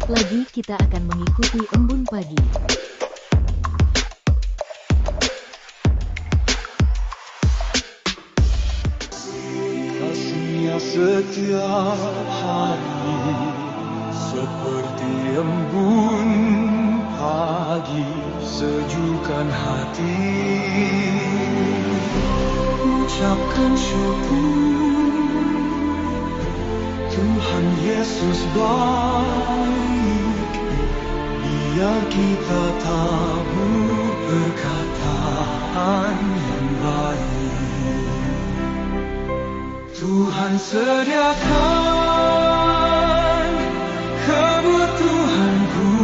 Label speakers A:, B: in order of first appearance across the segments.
A: Sesaat lagi kita akan mengikuti embun pagi.
B: Kasih-Nya setiap hari seperti embun pagi, sejukkan hati. Ucapkan syukur, Tuhan Yesus baik. Biar kita tahu perkataan yang baik. Tuhan sediakan kebutuhanku,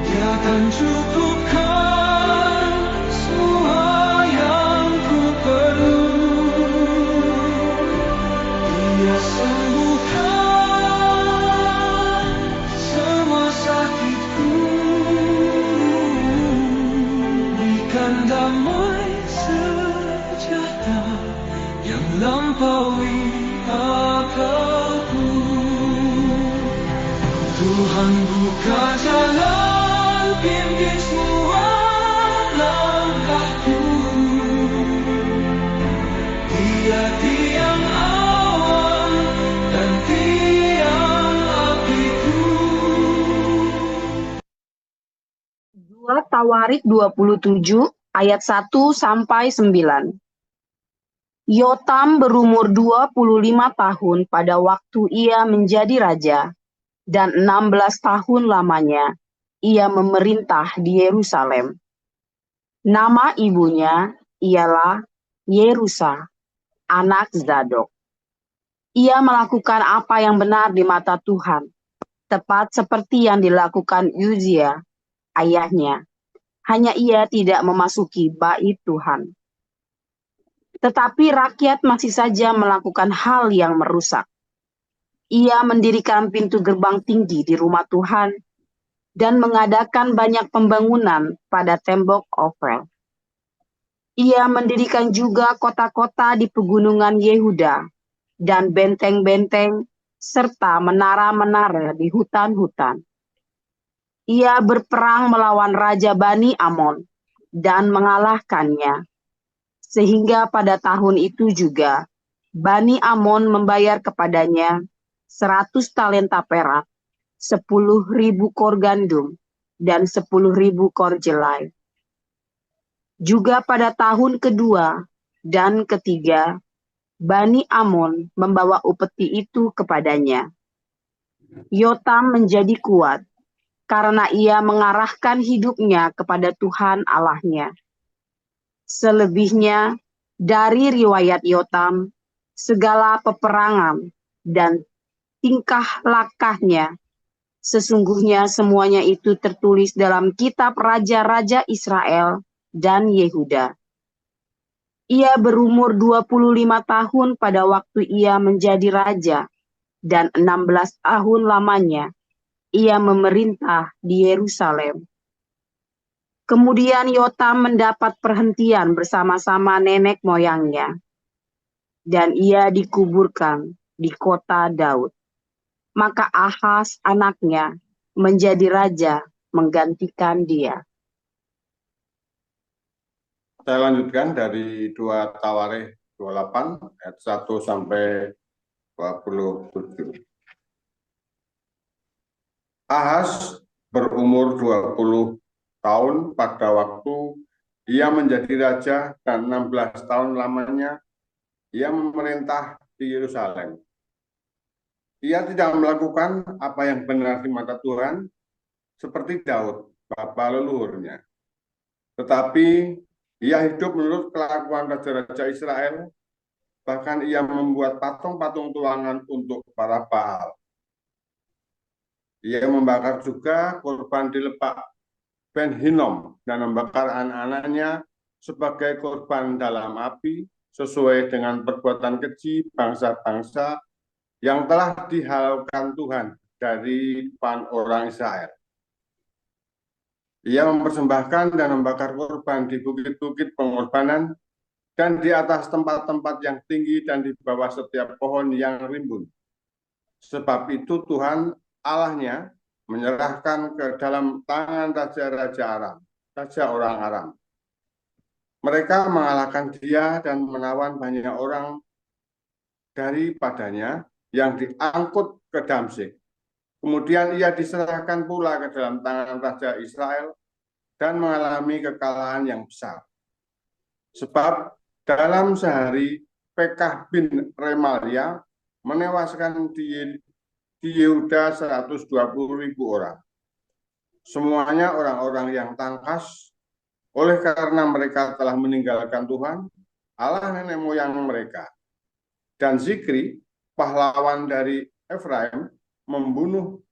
B: Dia akan cukupkan semua yang ku perlu. Dia sembuhkan semua sakitku, berikan damai sejahtera yang lampaui akalku. Tuhan buka jalan, pimpin semua langkahku. Dia tiang awan dan tiang apiku.
C: 2 Tawarik 27 ayat 1 sampai 9. Yotam berumur 25 tahun pada waktu ia menjadi raja, dan 16 tahun lamanya ia memerintah di Yerusalem. Nama ibunya ialah Yerusa, anak Zadok. Ia melakukan apa yang benar di mata Tuhan, tepat seperti yang dilakukan Uzia, ayahnya. Hanya ia tidak memasuki bait Tuhan. Tetapi rakyat masih saja melakukan hal yang merusak. Ia mendirikan pintu gerbang tinggi di rumah Tuhan dan mengadakan banyak pembangunan pada tembok Ofel. Ia mendirikan juga kota-kota di pegunungan Yehuda dan benteng-benteng serta menara-menara di hutan-hutan. Ia berperang melawan Raja Bani Amon dan mengalahkannya. Sehingga pada tahun itu juga Bani Amon membayar kepadanya 100 talenta perak, 10.000 kor gandum, dan 10.000 kor jelai. Juga pada tahun kedua dan ketiga, Bani Amon membawa upeti itu kepadanya. Yotam menjadi kuat karena ia mengarahkan hidupnya kepada Tuhan Allahnya. Selebihnya dari riwayat Yotam, segala peperangan dan tingkah lakunya, sesungguhnya semuanya itu tertulis dalam kitab Raja-Raja Israel dan Yehuda. Ia berumur 25 tahun pada waktu ia menjadi raja, dan 16 tahun lamanya ia memerintah di Yerusalem. Kemudian Yotam mendapat perhentian bersama-sama nenek moyangnya, dan ia dikuburkan di kota Daud. Maka Ahaz anaknya menjadi raja menggantikan dia.
D: Saya lanjutkan dari 2 Tawarikh 28 ayat 1 sampai 27. Ahaz berumur 20 tahun pada waktu ia menjadi raja, dan 16 tahun lamanya ia memerintah di Yerusalem. Ia tidak melakukan apa yang benar di mata Tuhan seperti Daud, bapa leluhurnya. Tetapi ia hidup menurut kelakuan raja-raja Israel, bahkan ia membuat patung-patung tulangan untuk para Baal. Ia membakar juga korban di Lebak Ben Hinnom dan membakar anak-anaknya sebagai korban dalam api sesuai dengan perbuatan keji bangsa-bangsa yang telah dihalaukan Tuhan dari depan orang Israel. Ia mempersembahkan dan membakar korban di bukit-bukit pengorbanan dan di atas tempat-tempat yang tinggi dan di bawah setiap pohon yang rimbun. Sebab itu Tuhan Allahnya menyerahkan ke dalam tangan raja-raja Aram, raja orang Aram. Mereka mengalahkan dia dan menawan banyak orang daripadanya yang diangkut ke Damsyik. Kemudian ia diserahkan pula ke dalam tangan Raja Israel dan mengalami kekalahan yang besar. Sebab dalam sehari Pekah bin Remalia menewaskan di Yehuda 120.000 orang. Semuanya orang-orang yang tangkas, oleh karena mereka telah meninggalkan Tuhan, Allah nenek moyang mereka. Dan Zikri, pahlawan dari Efraim, membunuh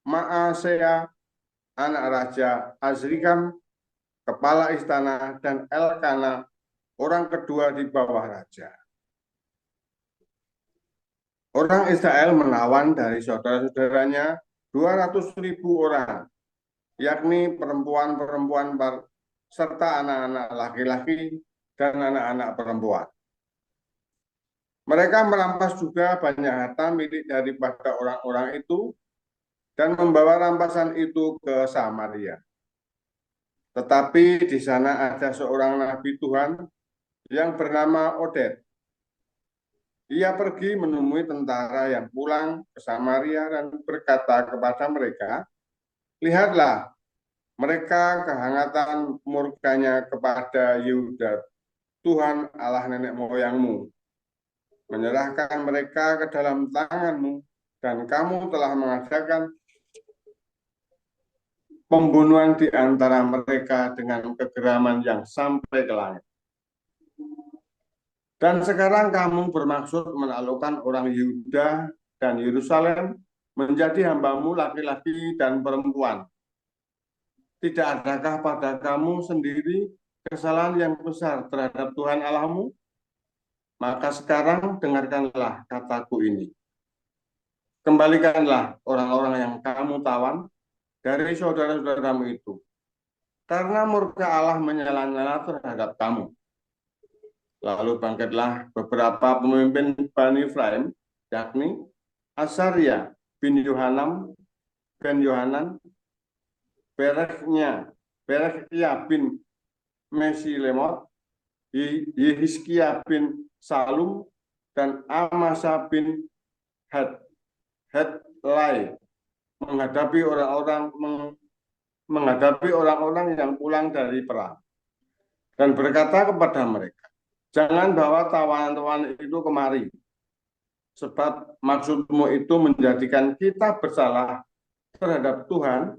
D: Maasea, anak Raja Azrikam, kepala istana, dan Elkana, orang kedua di bawah raja. Orang Israel menawan dari saudara-saudaranya 200.000 orang, yakni perempuan-perempuan serta anak-anak laki-laki dan anak-anak perempuan. Mereka merampas juga banyak harta milik daripada orang-orang itu dan membawa rampasan itu ke Samaria. Tetapi di sana ada seorang nabi Tuhan yang bernama Oded. Ia pergi menemui tentara yang pulang ke Samaria dan berkata kepada mereka, "Lihatlah, mereka kehangatan murkanya kepada Yehuda, Tuhan Allah nenek moyangmu, menyerahkan mereka ke dalam tanganmu, dan kamu telah mengadakan pembunuhan di antara mereka dengan kegeraman yang sampai ke langit. Dan sekarang kamu bermaksud menaklukkan orang Yehuda dan Yerusalem menjadi hambamu laki-laki dan perempuan. Tidak adakah pada kamu sendiri kesalahan yang besar terhadap Tuhan Allahmu? Maka sekarang dengarkanlah kataku ini. Kembalikanlah orang-orang yang kamu tawan dari saudara-saudaramu itu, karena murka Allah menyala-nyala terhadap kamu." Lalu bangkitlah beberapa pemimpin Bani Efraim, yakni Asaria bin Yohanan, Berekhia bin Mesilemot, Yehizkia bin Salum, dan Amasa bin Hadlai menghadapi orang-orang yang pulang dari perang dan berkata kepada mereka, "Jangan bawa tawanan-tawanan itu kemari, sebab maksudmu itu menjadikan kita bersalah terhadap Tuhan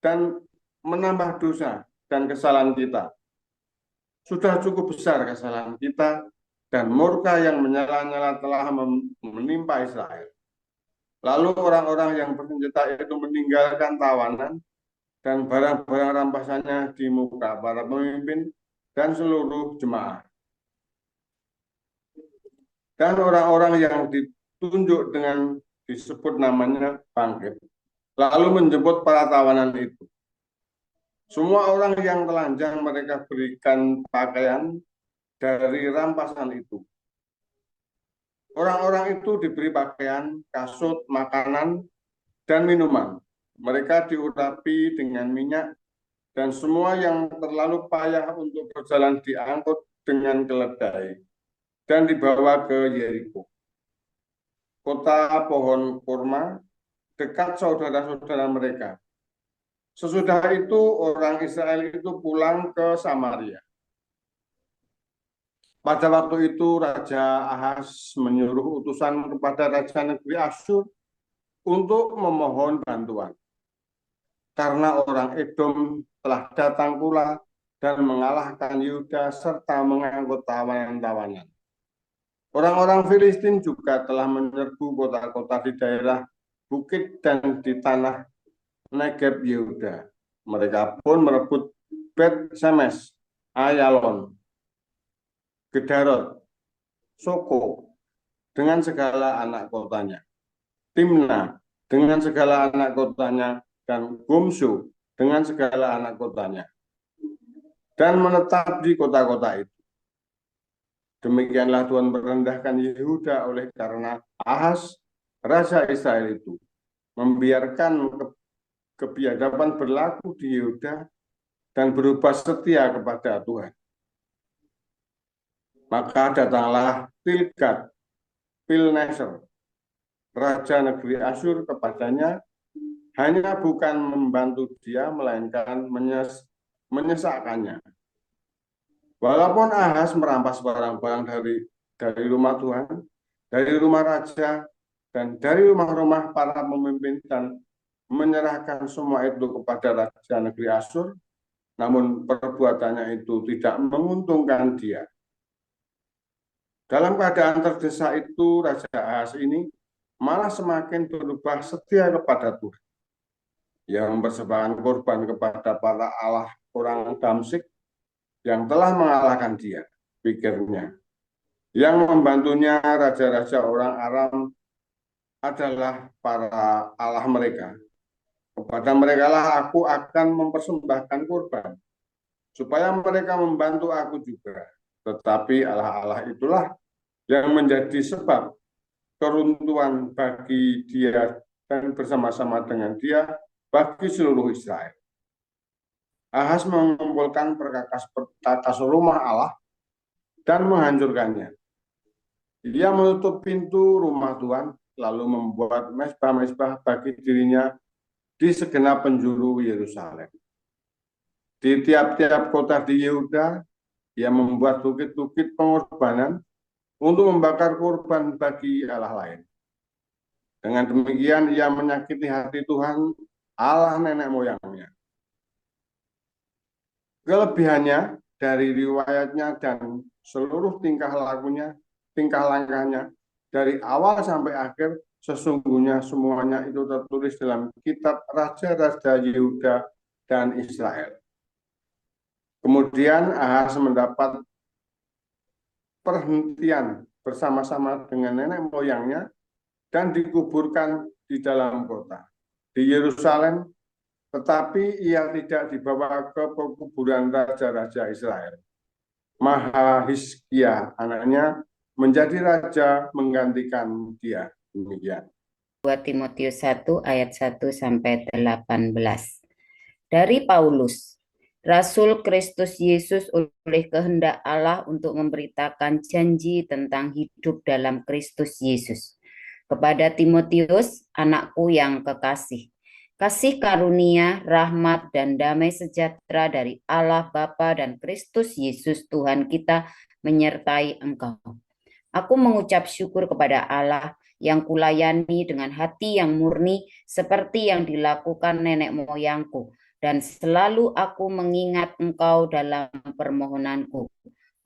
D: dan menambah dosa dan kesalahan kita. Sudah cukup besar kesalahan kita dan murka yang menyala-nyala telah menimpa Israel." Lalu orang-orang yang bersenjata itu meninggalkan tawanan dan barang-barang rampasannya di muka para pemimpin dan seluruh jemaah. Dan orang-orang yang ditunjuk dengan disebut namanya bangkit, lalu menjemput para tawanan itu. Semua orang yang telanjang mereka berikan pakaian dari rampasan itu. Orang-orang itu diberi pakaian, kasut, makanan, dan minuman. Mereka diurapi dengan minyak, dan semua yang terlalu payah untuk berjalan diangkut dengan keledai dan dibawa ke Yeriko, kota pohon kurma, dekat saudara-saudara mereka. Sesudah itu orang Israel itu pulang ke Samaria. Pada waktu itu Raja Ahaz menyuruh utusan kepada Raja negeri Asyur untuk memohon bantuan, karena orang Edom telah datang pula dan mengalahkan Yehuda serta mengangkut tawanan-tawanan. Orang-orang Filistin juga telah menyerbu kota-kota di daerah bukit dan di tanah Negeb Yehuda. Mereka pun merebut Bet Semes, Ayalon, Gedarot, Soko dengan segala anak kotanya, Timna dengan segala anak kotanya, dan Gumsu dengan segala anak kotanya, dan menetap di kota-kota itu. Demikianlah Tuhan merendahkan Yehuda oleh karena Ahaz Raja Israel itu membiarkan kebiadaban berlaku di Yehuda dan berubah setia kepada Tuhan. Maka datanglah Pilneser, raja negeri Asyur kepadanya, hanya bukan membantu dia, melainkan menyesakkannya. Walaupun Ahaz merampas barang-barang dari rumah Tuhan, dari rumah raja, dan dari rumah-rumah para pemimpin, dan menyerahkan semua itu kepada raja negeri Asyur, namun perbuatannya itu tidak menguntungkan dia. Dalam keadaan terdesak itu, Raja Ahaz ini malah semakin berubah setia kepada Tuhan. Ia mempersembahkan korban kepada para allah orang Damsyik yang telah mengalahkan dia, pikirnya. Yang membantunya raja-raja orang Aram adalah para allah mereka. Kepada mereka lah aku akan mempersembahkan korban, supaya mereka membantu aku juga. Tetapi allah-allah itulah yang menjadi sebab keruntuhan bagi dia dan bersama-sama dengan dia bagi seluruh Israel. Ahaz mengumpulkan perkakas rumah Allah dan menghancurkannya. Dia menutup pintu rumah Tuhan, lalu membuat mezbah-mezbah bagi dirinya di segenap penjuru Yerusalem. Di tiap-tiap kota di Yehuda, ia membuat bukit-bukit pengorbanan untuk membakar korban bagi Allah lain. Dengan demikian ia menyakiti hati Tuhan, Allah nenek moyangnya. Kelebihannya dari riwayatnya dan seluruh tingkah langkahnya, dari awal sampai akhir, sesungguhnya semuanya itu tertulis dalam kitab Raja-Raja Yehuda dan Israel. Kemudian Ahaz mendapat perhentian bersama-sama dengan nenek moyangnya dan dikuburkan di dalam kota di Yerusalem, tetapi ia tidak dibawa ke pekuburan raja-raja Israel. Mahahizkia anaknya menjadi raja menggantikan dia. Demikian.
E: 2 Timotius 1 ayat 1 sampai 18. Dari Paulus, Rasul Kristus Yesus oleh kehendak Allah untuk memberitakan janji tentang hidup dalam Kristus Yesus. Kepada Timotius, anakku yang kekasih, kasih karunia, rahmat, dan damai sejahtera dari Allah Bapa dan Kristus Yesus Tuhan kita menyertai engkau. Aku mengucap syukur kepada Allah yang kulayani dengan hati yang murni seperti yang dilakukan nenek moyangku, dan selalu aku mengingat engkau dalam permohonanku,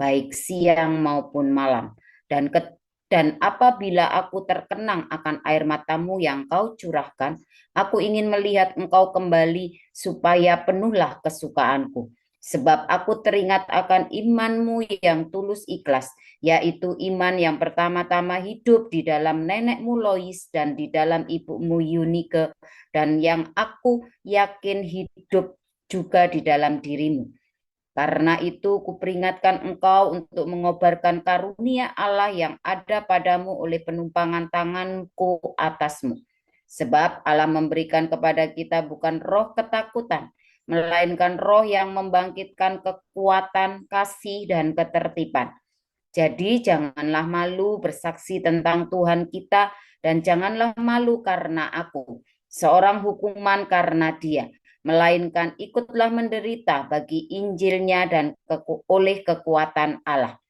E: baik siang maupun malam. Dan apabila aku terkenang akan air matamu yang kau curahkan, aku ingin melihat engkau kembali supaya penuhlah kesukaanku. Sebab aku teringat akan imanmu yang tulus ikhlas, yaitu iman yang pertama-tama hidup di dalam nenekmu Lois dan di dalam ibumu Yunike, dan yang aku yakin hidup juga di dalam dirimu. Karena itu kuperingatkan engkau untuk mengobarkan karunia Allah yang ada padamu oleh penumpangan tanganku atasmu. Sebab Allah memberikan kepada kita bukan roh ketakutan, melainkan roh yang membangkitkan kekuatan, kasih, dan ketertiban. Jadi janganlah malu bersaksi tentang Tuhan kita, dan janganlah malu karena aku, seorang hukuman karena dia, melainkan ikutlah menderita bagi Injilnya dan oleh kekuatan Allah.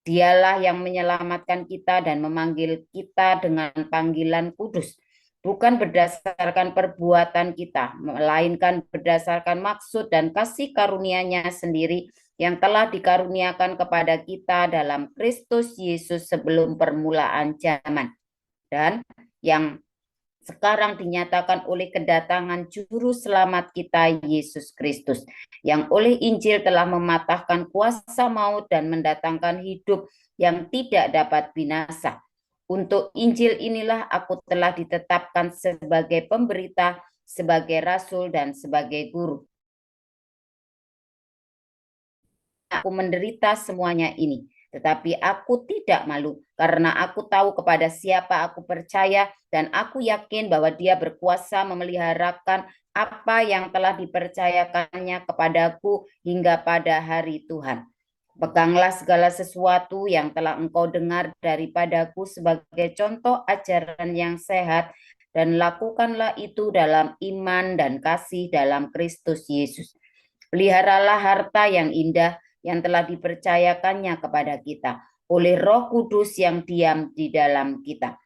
E: Dialah yang menyelamatkan kita dan memanggil kita dengan panggilan kudus, bukan berdasarkan perbuatan kita, melainkan berdasarkan maksud dan kasih karunia-Nya sendiri yang telah dikaruniakan kepada kita dalam Kristus Yesus sebelum permulaan zaman, dan yang sekarang dinyatakan oleh kedatangan Juru Selamat kita Yesus Kristus, yang oleh Injil telah mematahkan kuasa maut dan mendatangkan hidup yang tidak dapat binasa. Untuk Injil inilah aku telah ditetapkan sebagai pemberita, sebagai rasul, dan sebagai guru. Aku menderita semuanya ini, Tetapi aku tidak malu, karena aku tahu kepada siapa aku percaya, dan aku yakin bahwa Dia berkuasa memeliharakan apa yang telah dipercayakannya kepadaku hingga pada hari Tuhan. Peganglah segala sesuatu yang telah engkau dengar daripadaku sebagai contoh ajaran yang sehat, dan lakukanlah itu dalam iman dan kasih dalam Kristus Yesus. Peliharalah harta yang indah yang telah dipercayakannya kepada kita oleh Roh Kudus yang diam di dalam kita.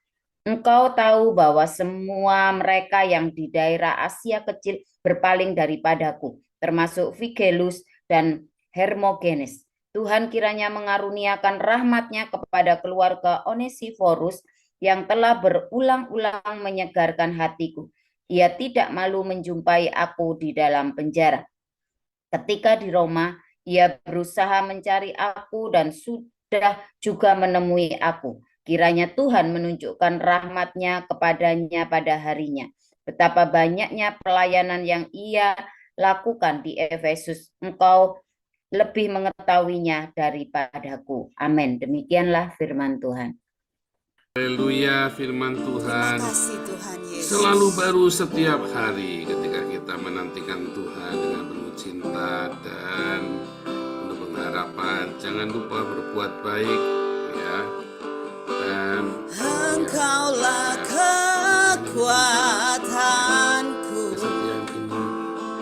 E: Engkau tahu bahwa semua mereka yang di daerah Asia Kecil berpaling daripadaku, termasuk Figelus dan Hermogenes. Tuhan kiranya mengaruniakan rahmat-Nya kepada keluarga Onesiforus yang telah berulang-ulang menyegarkan hatiku. Ia tidak malu menjumpai aku di dalam penjara. Ketika di Roma, ia berusaha mencari aku dan sudah juga menemui aku. Kiranya Tuhan menunjukkan rahmat-Nya kepadanya pada harinya. Betapa banyaknya pelayanan yang ia lakukan di Efesus. Engkau lebih mengetahuinya daripadaku. Amin. Demikianlah firman Tuhan.
F: Haleluya, firman Tuhan
G: Tuhan Yesus.
F: selalu baru setiap hari ketika kita menantikan Tuhan dengan penuh cinta dan penuh pengharapan. Jangan lupa berbuat baik ya. Dan
G: Engkaulah kekuatanku,
F: kesetiaan ini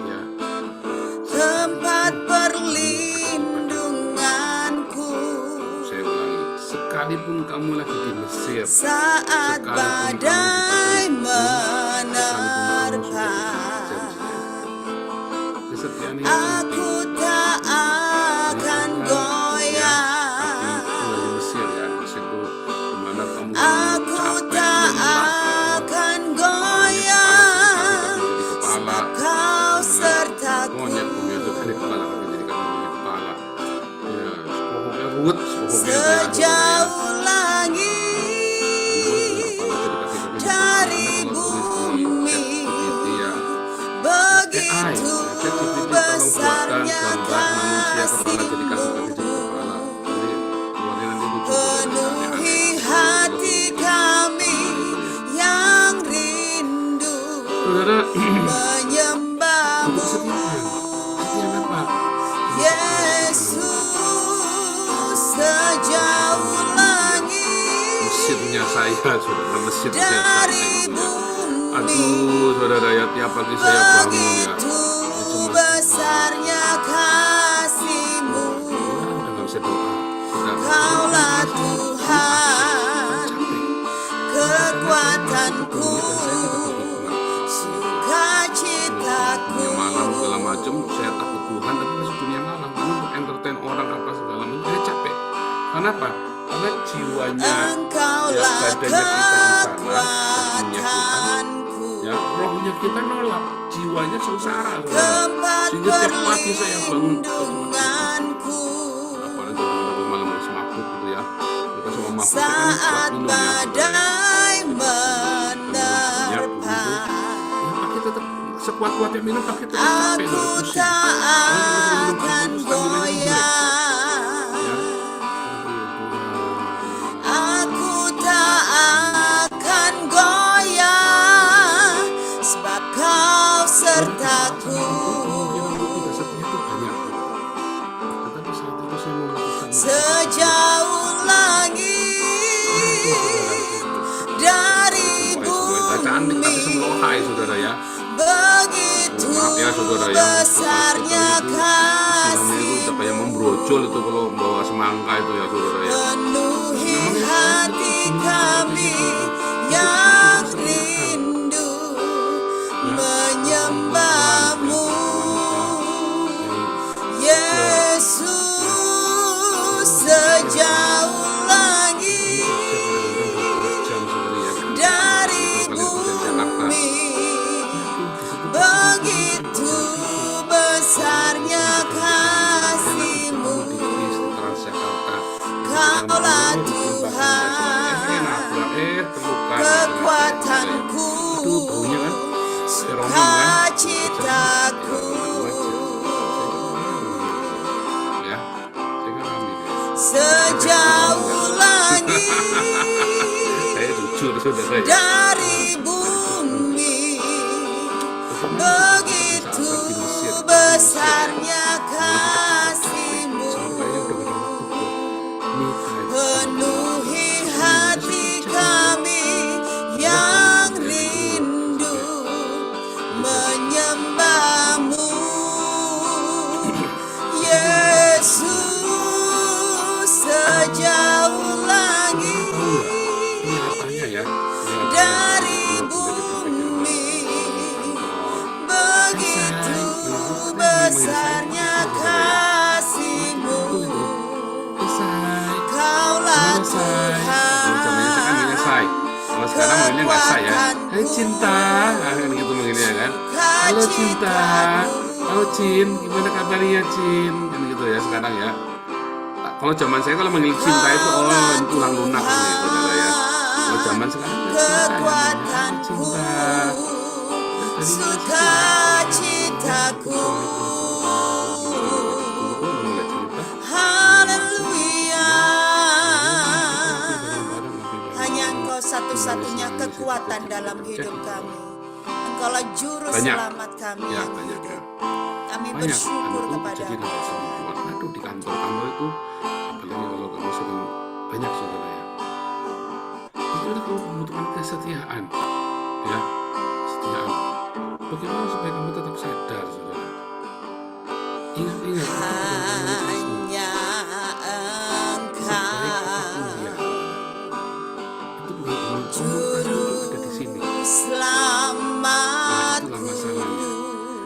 F: ya,
G: tempat perlindunganku,
F: saya ulangi, sekalipun kamu lagi di Mesir,
G: saat
F: sekalipun
G: badai
F: kamu
G: menerpa,
F: kesetiaan ini
G: aku tak akan goyah.
F: di Mesir ya, Mesir itu dimana kamu
G: Aku
F: capek,
G: tak
F: lelah,
G: akan goyah, sebab Kau sertaku.
F: monyet pemirsa dari kepala kami jadi kami punya kepala ya, pokoknya ruwet
G: Sejauh langit dari bumi, begitu besarnya kasih-Mu. Penuhi hati kami yang rindu menyembah-Mu, Yesus. Sejauh langit
F: mesinnya saya, saudara, mesinnya saya
G: dari
F: itu ya.
G: bumi,
F: Aduh, saudara, ya tiap pagi saya bangun ya.
G: begitu besarnya kasih-Mu.
F: Udah nggak bisa doa. Udah.
G: Kaulah Tuhan, kekuatanku, sukacitaku.
F: Dunia malam segala macam, saya takut Tuhan, tapi masuk dunia malam. Lalu untuk entertain orang apa segala macam, saya capek. Kenapa? Karena jiwanya,
G: Engkaulah
F: badannya kita di sana, rohnya
G: kekuatanku,
F: kita, ya rohnya kita nolak, jiwanya sengsara, saudara.
G: tempat
F: Sehingga tiap pagi saya bangun,
G: perlindunganku,
F: apalagi kalau malam harus mabuk gitu ya. Kita semua mabuk
G: saat
F: kan kuat minum ya, saudara.
G: badai menerpa.
F: Pakai tetap sekuat-kuatnya minum, pakai tetap capek,
G: Aku
F: saudara, pusing.
G: tak
F: Kalau kita
G: akan
F: minum alkohol, staminanya jelek.
G: goyah,
F: Ya.
G: aku tak akan goyah, sebab Kau sertaku.
F: Tidak setia itu banyak. Tetapi saat itu saya memutuskan
G: Sejauh langit dari
F: cantik tapi
G: bumi,
F: semelohai, saudara ya.
G: begitu
F: Maaf ya, saudara ya.
G: besarnya
F: Istilahnya itu udah kayak
G: kasih-Mu.
F: membrojol itu kalau bawa semangka itu ya, saudara ya.
G: Penuhi hati kami yang rindu menyembah-Mu, Yesus. Sejauh langit dari bumi, begitu besarnya kasih-Mu. Kaulah Tuhan, kekuatanku, sukacitaku. sejauh langit
F: Saya jujur saudara ya.
G: dari bumi, begitu besarnya kasih-Mu, penuhi hati kami yang rindu menyembah-Mu, Yesus, sejauh langit
F: Kelihatannya ya.
G: dari bumi, begitu besarnya kasih-Mu, Kaulah Tuhan.
F: Kalau sekarang manggilnya nggak say ya. Hai cinta, kan gitu manggilnya kan. Halo cinta, halo Cin, gimana kabarnya Cin? Kan gitu ya sekarang ya. Kalau zaman saya kalau manggil cinta itu tulang lunak kan ya saudara ya. Kalau zaman sekarang
G: Kekuatanku, sukacitaku, haleluya. Hanya Engkau satu-satunya kekuatan dalam hidup kami. Engkaulah juru selamat kami
F: ya,
G: yang
F: banyak ya.
G: hidup. Kami
F: Banyak
G: bersyukur
F: anak
G: kepada
F: jadi
G: Engkau.
F: perempuan. Aduh di kantor-kantor itu apalagi kalau kamu sering banyak saudara ya. Itu kamu membutuhkan kesetiaan, ya kesetiaan. Bagaimana supaya kamu tetap sadar saudara? Ingat-ingat
G: Hanya Engkau
F: juru ada di sini.
G: selamat.
F: Itulah masalahnya.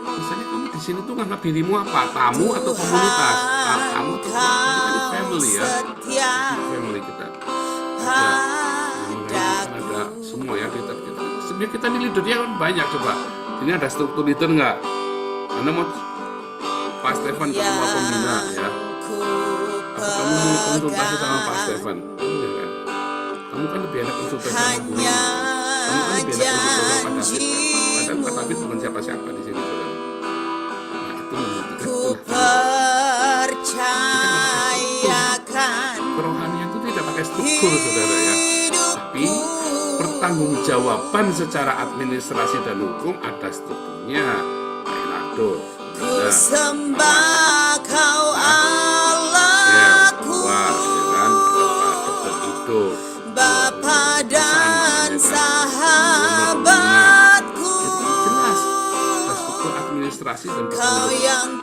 F: Misalnya kamu di sini tuh nganggap dirimu apa? Tamu atau komunitas? Kamu tuh kita di family ya. Di family kita. Ada semua ya kita. Sebenarnya kita ini leadernya kan banyak coba. Ini ada struktur leader nggak? Anda mau Pak Stefan ketua pembina ya. Atau kamu mau konsultasi sama Pak Stefan? Enggak kan? Kamu kan lebih enak konsultasi sama guru. Kamu kan lebih enak konsultasi sama Pak David. Padahal Pak David bukan siapa-siapa di sini saudara. Nah itu
G: Ku percayakan
F: kerohanian itu tidak pakai struktur saudara ya. Tapi pertanggungjawaban secara administrasi dan hukum ada strukturnya. Kailado.
G: ku sembah Kau Allahku, Bapa dan sahabatku,
F: jelas struktur administrasi dan
G: Kau yang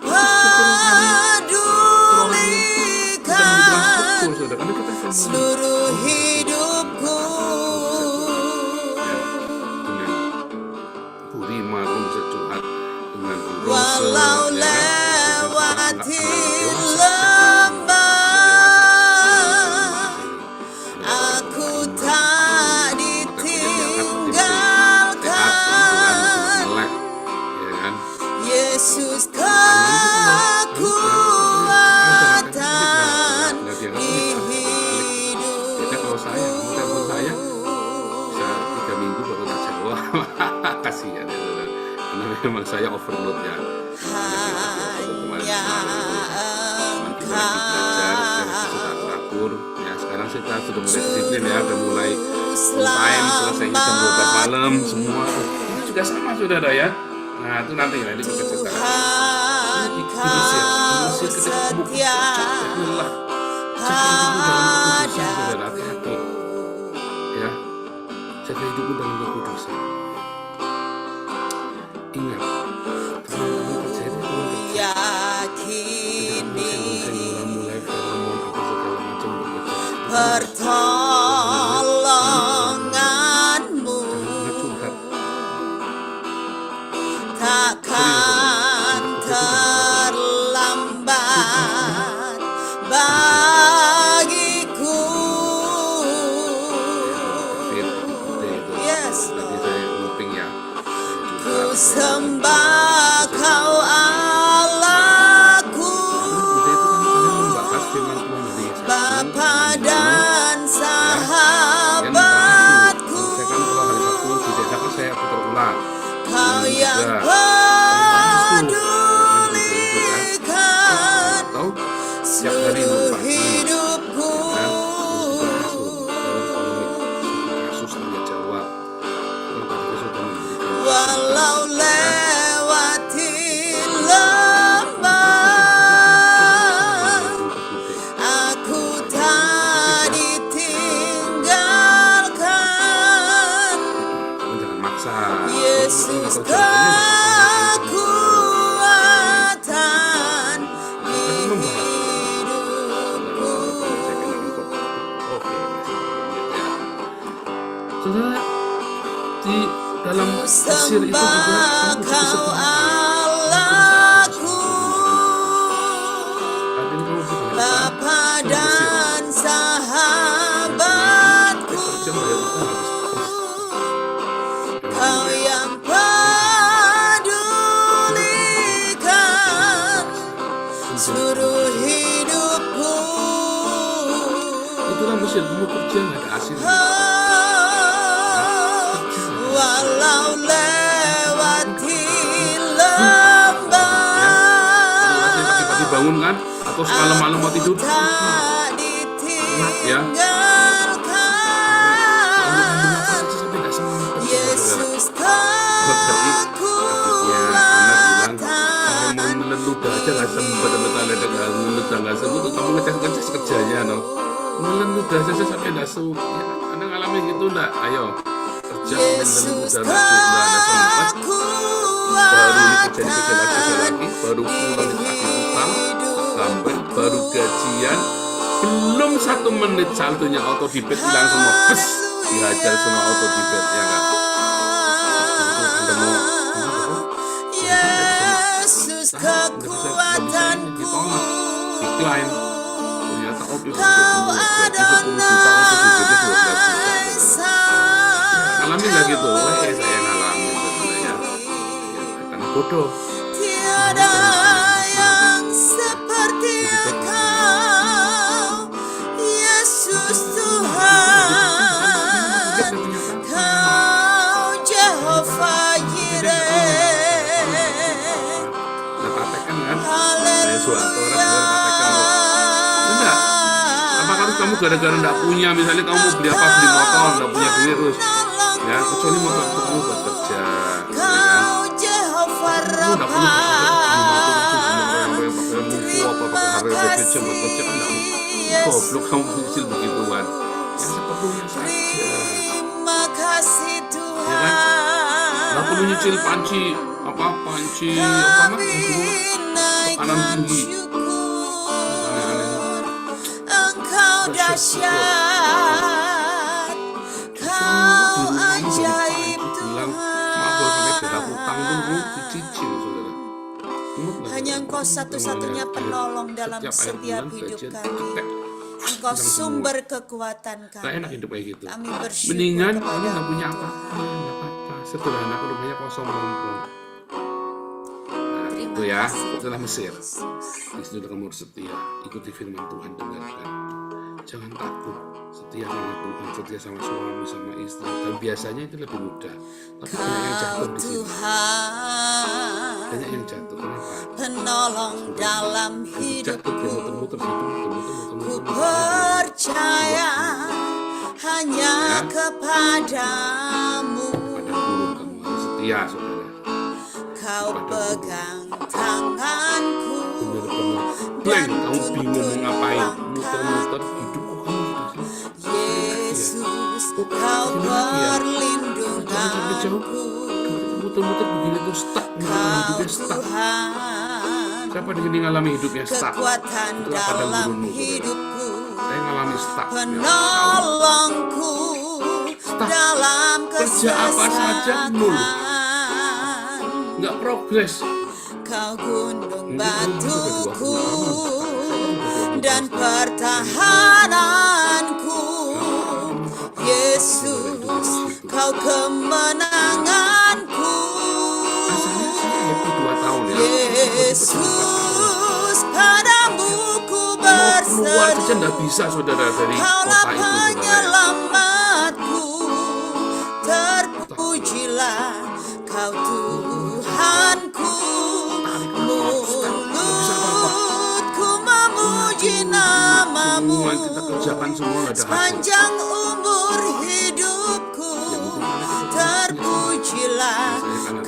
G: pedulikan seluruh hidupku.
F: Bu Rima pun bisa curhat dengan Bu Rose,
G: Walau
F: ya kan?
G: lewati
F: lembah,
G: aku tak ditinggalkan.
F: ya kan?
G: Yesus kekuatan di
F: Jadi kalau saya,
G: hidupku.
F: telepon saya bisa 3 minggu baru tak jawab. Kasihan ya saudara. Karena memang saya overload ya.
G: Hanya
F: teratur ya. Sekarang kita sudah mulai disiplin ya, udah mulai full time, selesainya jam 12 malam semua. Ini juga sama saudara ya. Nah itu nanti bekerja sama.
G: Kau setia
F: Hati-hati ya, jaga hidupmu dalam kekudusan. Ingat, kamu percaya Tuhan kerja.
G: yakini
F: Mulai feromon apa segala macam bekerja.
G: pertolonganmu
F: Jangan curhat.
G: takkan terlambat bagiku. Yes,
F: Tadi
G: Lord.
F: saya looping ya.
G: Ku sembah Kau Allahku, Bapa dan sahabatku, Kau yang pedulikan seluruh hidupku. walau lewati lembah, aku tak ditinggalkan.
F: Jangan maksa.
G: Yesus kekuatan hidupku.
F: Saudara, di dalam Mesir itu juga
G: Kau Allahku, Bapa dan sahabatku, Kau yang pedulikan seluruh hidupku.
F: itulah Mesir, kamu kerja nggak ada hasil.
G: Walau lewati lembah,
F: Pagi-pagi bangun kan, atau semalam-malam mau tidur,
G: tak ditinggalkan.
F: sampai nggak semangat.
G: Yesus
F: Anak bilang,
G: kekuatan.
F: kamu meleludah aja nggak sempat, meleludah nggak sempat, kamu ngecas-ngecas kerjanya, no. Meleludah aja sampai nggak sempat. Ya, anak ngalamin gitu nggak? Ayo kerja meleludah nggak sempat. Baru kerja lagi, baru pulang dikasih utang, sampai baru gajian, belum 1 menit saldonya auto debit hilang semua, bes, dihajar semua auto debit, ya nggak? Anda mau
G: Yesus kekuatanku,
F: decline, ternyata auto
G: Kau Adonai Sang
F: ngalamin nggak gitu? Wah, saya ngalamin sebenarnya, karena bodoh.
G: Tiada yang seperti Engkau, Yesus Tuhan. Kau Jehovah Jireh.
F: Nah, praktekkan kan? Saya suatu orang praktekkan. Enggak. Apa harus kamu gara-gara enggak punya, misalnya kamu mau beli apa, beli motor, enggak punya duit terus, ya kecuali motor itu kamu buat kerja, ya kan?
G: Kau Jehovah Rafa.
F: Goblok kamu kecil begituan. Yang seperlunya saja.
G: Terima kasih Tuhan.
F: Ya kan? Nggak perlu nyicil panci apa tekanan tinggi.
G: Engkau dahsyat, Kau ajaib
F: Bilang
G: Tuhan.
F: maaf kalau sampai beda utang itu kamu dicicil, saudara.
G: Hanya Engkau satu-satunya penolong dalam setiap hidup kami. Engkau sumber kekuatan
F: Gak enak
G: kami.
F: hidup kayak gitu.
G: Kami bersyukur
F: Mendingan kamu
G: kepada
F: gak punya apa-apa, gak apa-apa. Sederhana, rumahnya kosong melompong. Nah, itu ya, itulah Mesir. Di situ kamu harus setia, ikuti firman Tuhan, dengarkan. Jangan takut, setia sama Tuhan, setia sama suami, sama istri. Dan biasanya itu lebih mudah. Tapi banyak yang jatuh di sini.
G: Tuhan,
F: Banyak yang jatuh, kenapa?
G: penolong dalam
F: Jatuh,
G: hidupku.
F: muter-muter situ,
G: Ku percaya hanya kepadamu.
F: Pada guru kamu harus setia, saudara.
G: Kau pegang tanganku
F: Bener-bener blank, kamu bingung mau ngapain, muter-muter hidup kok kamu sudah selesai.
G: Yesus,
F: Oh,
G: Kau
F: gimana ya?
G: perlindunganku.
F: Muter-muter begini tuh stuck,
G: Kau
F: hidupnya stuck.
G: Tuhan,
F: Siapa di sini ngalami hidupnya stuck?
G: kekuatan
F: Itulah padang
G: dalam
F: gurunmu, saudara.
G: hidupku.
F: Saya ngalami stuck. Ya,
G: Penolongku dalam
F: Kerja apa saja nol.
G: kesesatan.
F: nggak progres.
G: Kau gunung batuku dan pertahananku. Yesus, Kau kemenanganku.
F: Asalnya saya happy 2 tahun ya.
G: Yesus, padamu ku
F: Mau keluar saja
G: berseru.
F: nggak bisa, saudara, dari
G: Kaulah
F: kota itu, saudara.
G: penyelamatku. Terpujilah Kau Tuhanku. Mulutku memuji namamu.
F: Semua yang kita kerjakan semua nggak ada hasil.
G: Sepanjang umur hidupku, terpujilah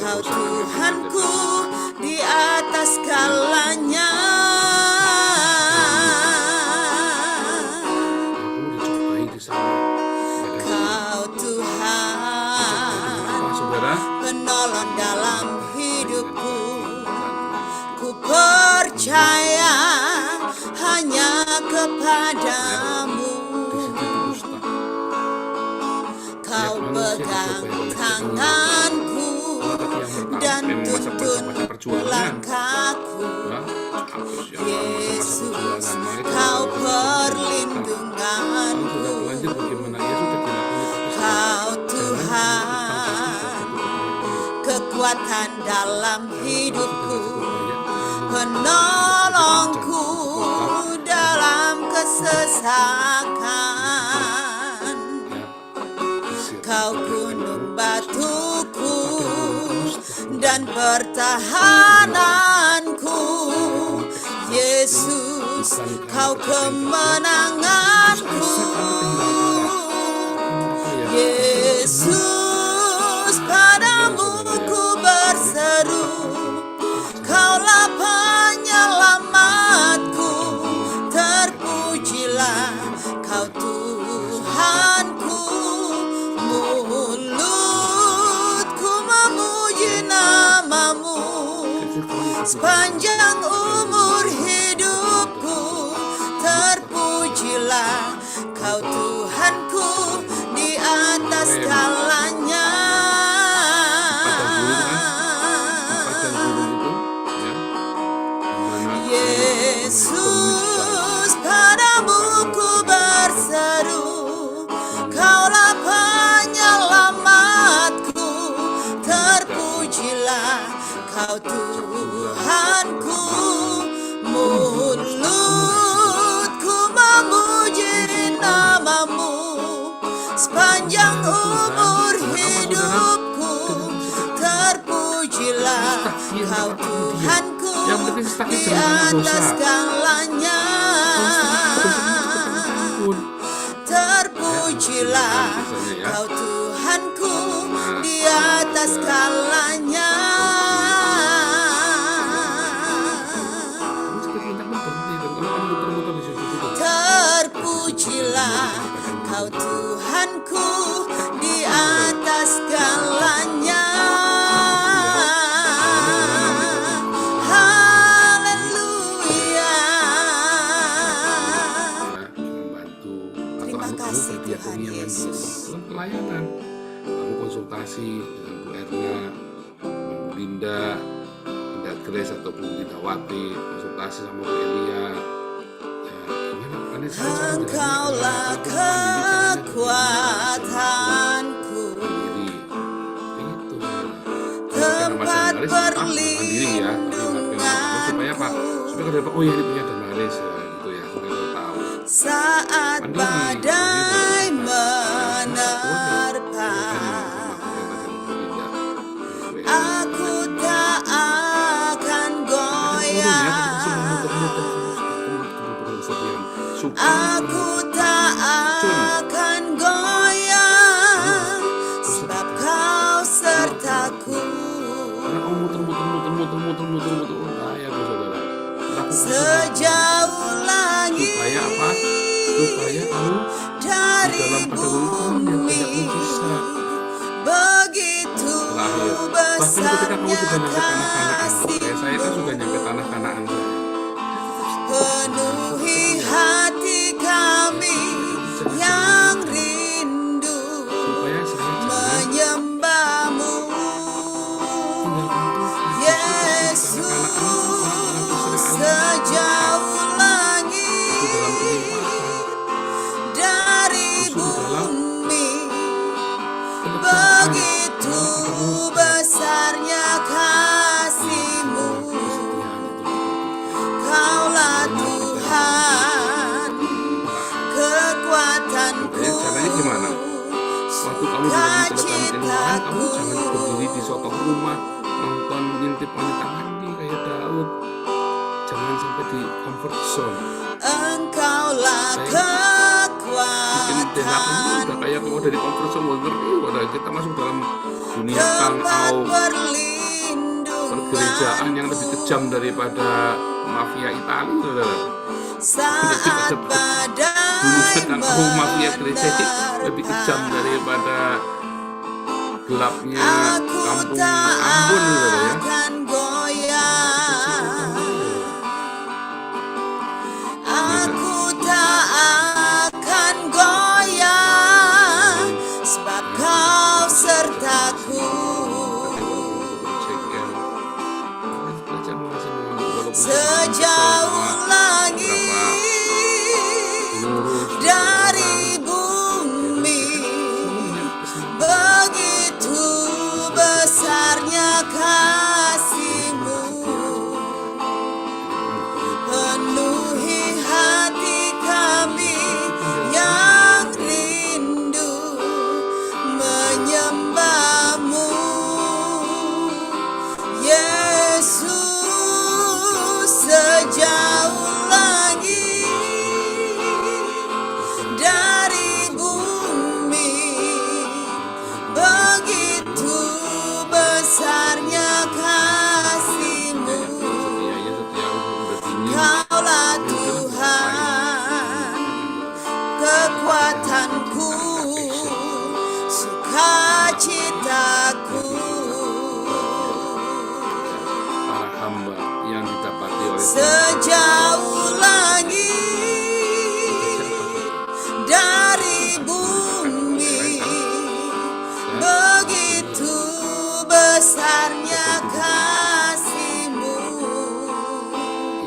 G: Kau Tuhanku di atas segalanya. Kau Tuhan, penolong dalam hidupku. Ku percaya hanya kepadamu. Kau pegang tanganku dan tuntun langkahku. Yesus, kau perlindunganku. Kau Tuhan, kekuatan dalam hidupku, penolongku dalam kesesakan. Kau gunung batuku dan pertahananku. Yesus, kau kemenanganku. Yesus, padamu ku berseru. Kaulah penyelamatku. Terpujilah kau Tuhanku. Mulutku memuji namamu sepanjang umur hidupku. Terpujilah kau Tuhanku di atas segalanya. Yesus, padamu ku berseru. Kaulah penyelamatku. Terpujilah kau Tuhanku. Mulutku memuji namamu sepanjang umur hidupku. Terpujilah kau Tuhanku di atas segalanya. Terpujilah kau Tuhanku di atas segalanya. Terpujilah kau Tuhanku di atas segalanya. Haleluya. Terima kasih Tuhan Yesus.
F: Pelayanan, kamu konsultasi dengan Bu Erna, Bu Linda, Linda Grace atau Bu Lindawati, konsultasi sama Bu Elia.
G: Engkaulah kekuatanku, tempat perlindunganku.
F: Supaya apa? Supaya kalau oh ya ini punya Damaris ya, gitu ya, supaya kita tahu.
G: Saat badai menerpa, aku tak akan goyah. Aku tak akan goyah, sebab kau sertaku. Sejauh langit dari bumi, begitu besarnya kasih.
F: Saya kan sudah nyampe tanah Kanaan.
G: Penuhi hati kami yang rindu menyembahmu. Yesus, sejauh langit dari bumi, begitu besarnya kasih-Mu. Kaulah Tuhan, kekuatanku,
F: Caranya gimana? Waktu kamu sudah menceritakan Tuhan, kamu jangan berdiri di sotok rumah nonton ngintip wanita mandi kayak Daud. Jangan sampai di comfort zone.
G: Engkaulah kekuatanku,
F: udah kayak mau dari comfort zone, ngerti? Kita masuk dalam dunia
G: tempat
F: tangkau.
G: perlindunganku.
F: kegerejaan yang lebih kejam daripada mafia Italia, saudara.
G: Saat
F: Dulu
G: badai
F: sekarang mafia gereja lebih kejam daripada gelapnya
G: aku
F: kampung
G: tak
F: Ambon, saudara ya.
G: akan goyah. Aku tak akan goyah, sebab kau sertaku. Sejauh langit dari bumi, begitu besarnya kasih-Mu. Penuhi hati kami yang rindu menyembah-Mu, Yesus. Sejauh langit dari bumi, begitu besarnya kasih-Mu. Kaulah Tuhan, kekuatanku, sukacitaku.
F: Para hamba yang didapati oleh
G: Sejauh langit dari bumi, begitu besarnya kasih-Mu.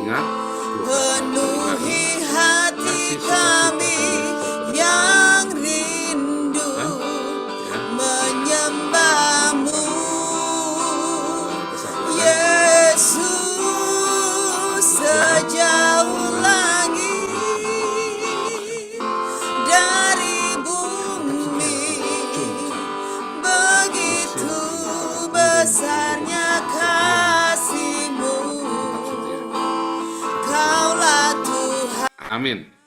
F: ingat
G: Penuhi hati kami yang rindu menyembah-Mu, Yesus. Sejauh langit dari bumi, begitu besarnya kasih-Mu. Kaulah Tuhan.
F: Amin.